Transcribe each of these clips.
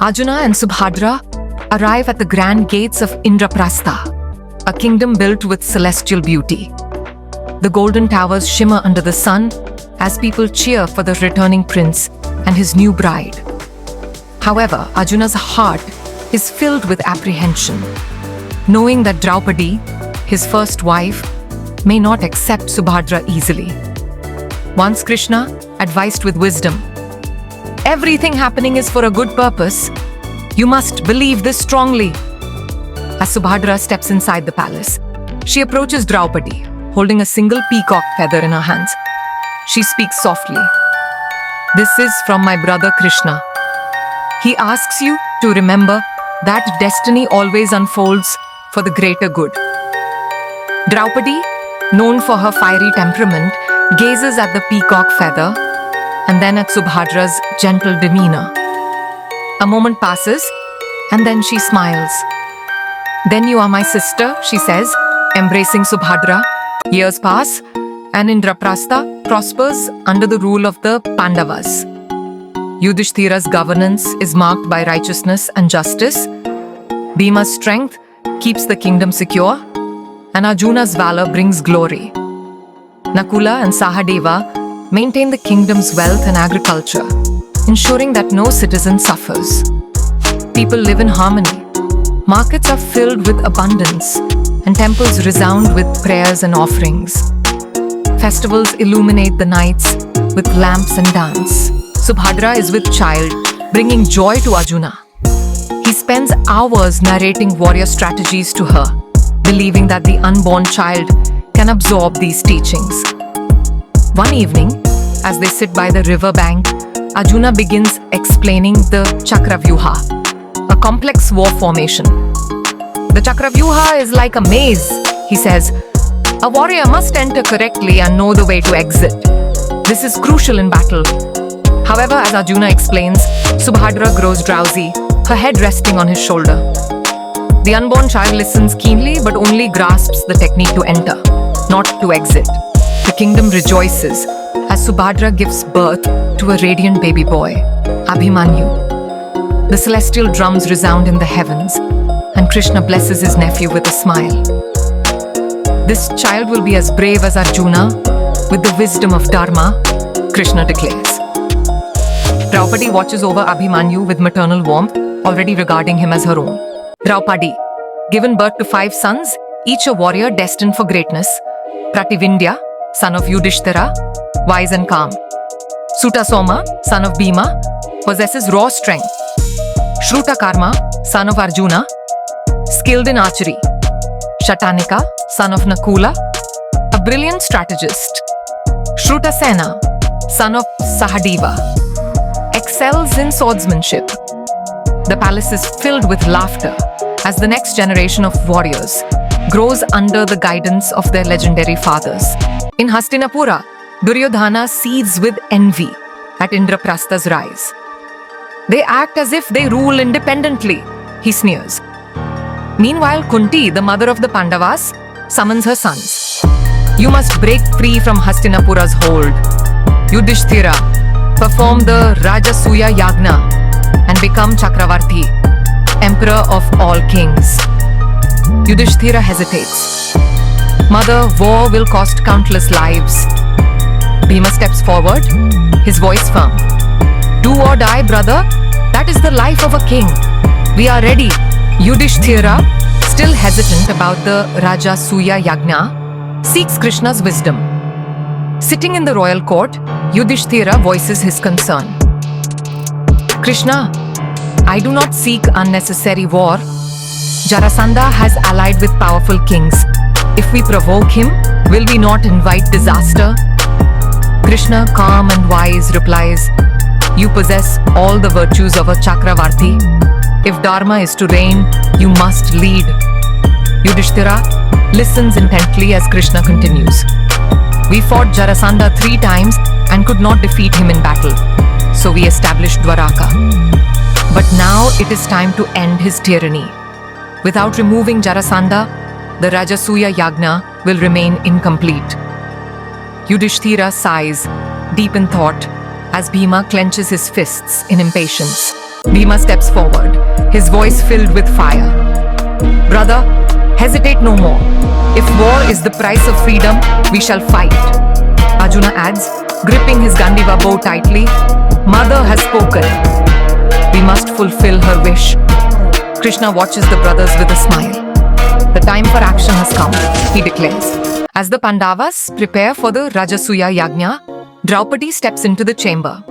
Arjuna and Subhadra arrive at the grand gates of Indraprastha, a kingdom built with celestial beauty. The golden towers shimmer under the sun as people cheer for the returning prince and his new bride. However, Arjuna's heart is filled with apprehension, knowing that Draupadi, his first wife, may not accept Subhadra easily. Once Krishna advised with wisdom, "Everything happening is for a good purpose. You must believe this strongly." As Subhadra steps inside the palace, she approaches Draupadi, holding a single peacock feather in her hands. She speaks softly. "This is from my brother Krishna. He asks you to remember that destiny always unfolds for the greater good." Draupadi, known for her fiery temperament, gazes at the peacock feather and then at Subhadra's gentle demeanor. A moment passes and then she smiles. "Then you are my sister," she says, embracing Subhadra. Years pass and Indraprastha prospers under the rule of the Pandavas. Yudhishthira's governance is marked by righteousness and justice. Bhima's strength keeps the kingdom secure, and Arjuna's valor brings glory. Nakula and Sahadeva maintain the kingdom's wealth and agriculture, ensuring that no citizen suffers. People live in harmony. Markets are filled with abundance, and temples resound with prayers and offerings. Festivals illuminate the nights with lamps and dance. Subhadra is with child, bringing joy to Arjuna. He spends hours narrating warrior strategies to her, believing that the unborn child can absorb these teachings. One evening, as they sit by the river bank, Arjuna begins explaining the Chakravyuha, a complex war formation. "The Chakravyuha is like a maze," he says. "A warrior must enter correctly and know the way to exit. This is crucial in battle." However, as Arjuna explains, Subhadra grows drowsy, her head resting on his shoulder. The unborn child listens keenly but only grasps the technique to enter, not to exit. The kingdom rejoices as Subhadra gives birth to a radiant baby boy, Abhimanyu. The celestial drums resound in the heavens, and Krishna blesses his nephew with a smile. "This child will be as brave as Arjuna, with the wisdom of Dharma," Krishna declares. Draupadi watches over Abhimanyu with maternal warmth, already regarding him as her own. Draupadi, given birth to 5 sons, each a warrior destined for greatness. Prativindya, son of Yudhishthira, wise and calm. Sutasoma, son of Bhima, possesses raw strength. Shrutakarma, son of Arjuna, skilled in archery. Shatanika, son of Nakula, a brilliant strategist. Shrutasena, son of Sahadeva, excels in swordsmanship. The palace is filled with laughter as the next generation of warriors grows under the guidance of their legendary fathers. In Hastinapura, Duryodhana seethes with envy at Indraprastha's rise. "They act as if they rule independently," he sneers. Meanwhile, Kunti, the mother of the Pandavas, summons her sons. "You must break free from Hastinapura's hold. Yudhishthira, perform the Rajasuya Yagna and become Chakravarthi, emperor of all kings." Yudhishthira hesitates. "Mother, war will cost countless lives." Bhima steps forward, his voice firm. "Do or die, brother. That is the life of a king. We are ready." Yudhishthira, still hesitant about the Rajasuya Yagna, seeks Krishna's wisdom. Sitting in the royal court, Yudhishthira voices his concern. "Krishna, I do not seek unnecessary war. Jarasandha has allied with powerful kings. If we provoke him, will we not invite disaster?" Krishna, calm and wise, replies, "You possess all the virtues of a Chakravarthi. If Dharma is to reign, you must lead." Yudhishthira listens intently as Krishna continues. "We fought Jarasandha 3 times and could not defeat him in battle, so we established Dwaraka. But now it is time to end his tyranny. Without removing Jarasandha, the Rajasuya Yagna will remain incomplete." Yudhishthira sighs, deep in thought, as Bhima clenches his fists in impatience. Bhima steps forward, his voice filled with fire. Brother, hesitate no more. If war is the price of freedom, we shall fight. Arjuna adds, gripping his Gandiva bow tightly, Mother has spoken. We must fulfill her wish. Krishna watches the brothers with a smile. The time for action has come, he declares. As the Pandavas prepare for the Rajasuya Yagna, Draupadi steps into the chamber.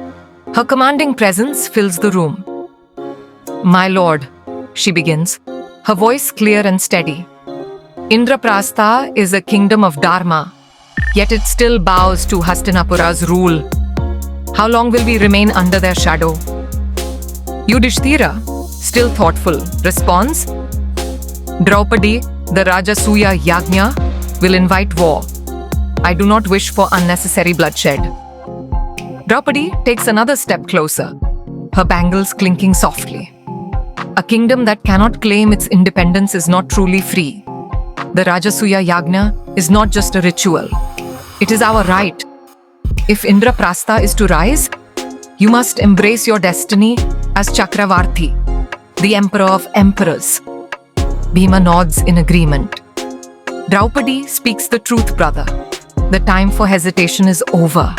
Her commanding presence fills the room. My lord, she begins, her voice clear and steady. Indraprastha is a kingdom of Dharma, yet it still bows to Hastinapura's rule. How long will we remain under their shadow? Yudhishthira, still thoughtful, responds, Draupadi, the Rajasuya Yagna, will invite war. I do not wish for unnecessary bloodshed. Draupadi takes another step closer, her bangles clinking softly. A kingdom that cannot claim its independence is not truly free. The Rajasuya Yagna is not just a ritual. It is our right. If Indraprastha is to rise, you must embrace your destiny as Chakravarthi, the emperor of emperors. Bhima nods in agreement. Draupadi speaks the truth, brother. The time for hesitation is over.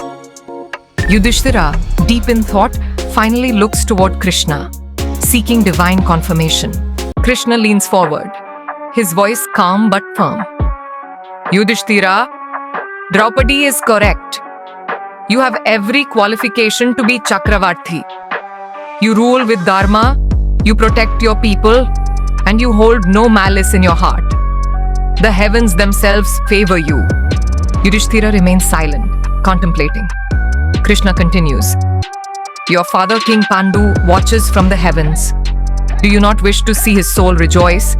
Yudhishthira, deep in thought, finally looks toward Krishna, seeking divine confirmation. Krishna leans forward, his voice calm but firm. Yudhishthira, Draupadi is correct. You have every qualification to be Chakravarthi. You rule with Dharma, you protect your people, and you hold no malice in your heart. The heavens themselves favor you. Yudhishthira remains silent, contemplating. Krishna continues. Your father King Pandu watches from the heavens. Do you not wish to see his soul rejoice?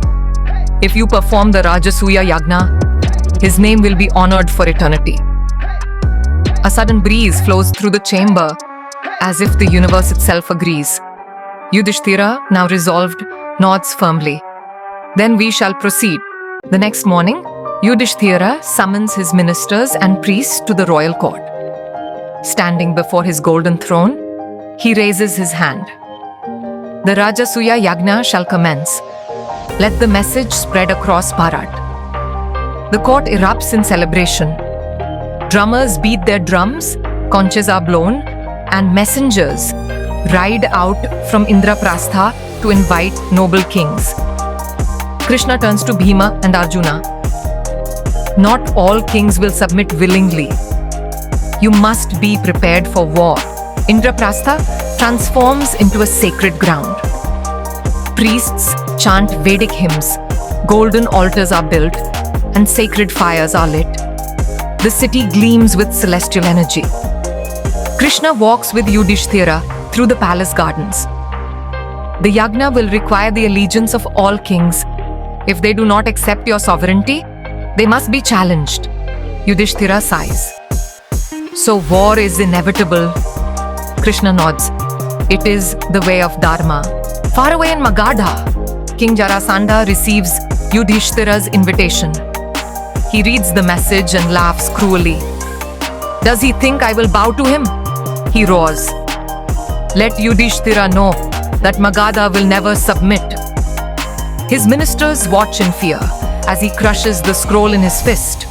If you perform the Rajasuya Yagna, his name will be honored for eternity. A sudden breeze flows through the chamber, as if the universe itself agrees. Yudhishthira, now resolved, nods firmly. Then we shall proceed. The next morning, Yudhishthira summons his ministers and priests to the royal court. Standing before his golden throne, he raises his hand. The Rajasuya Yagna shall commence. Let the message spread across Bharat. The court erupts in celebration. Drummers beat their drums, conches are blown, and messengers ride out from Indraprastha to invite noble kings. Krishna turns to Bhima and Arjuna. Not all kings will submit willingly. You must be prepared for war. Indraprastha transforms into a sacred ground. Priests chant Vedic hymns, golden altars are built, and sacred fires are lit. The city gleams with celestial energy. Krishna walks with Yudhishthira through the palace gardens. The Yagna will require the allegiance of all kings. If they do not accept your sovereignty, they must be challenged. Yudhishthira sighs. So war is inevitable. Krishna nods. It is the way of Dharma. Far away in Magadha, King Jarāsandha receives Yudhishthira's invitation. He reads the message and laughs cruelly. Does he think I will bow to him? He roars. Let Yudhishthira know that Magadha will never submit. His ministers watch in fear as he crushes the scroll in his fist.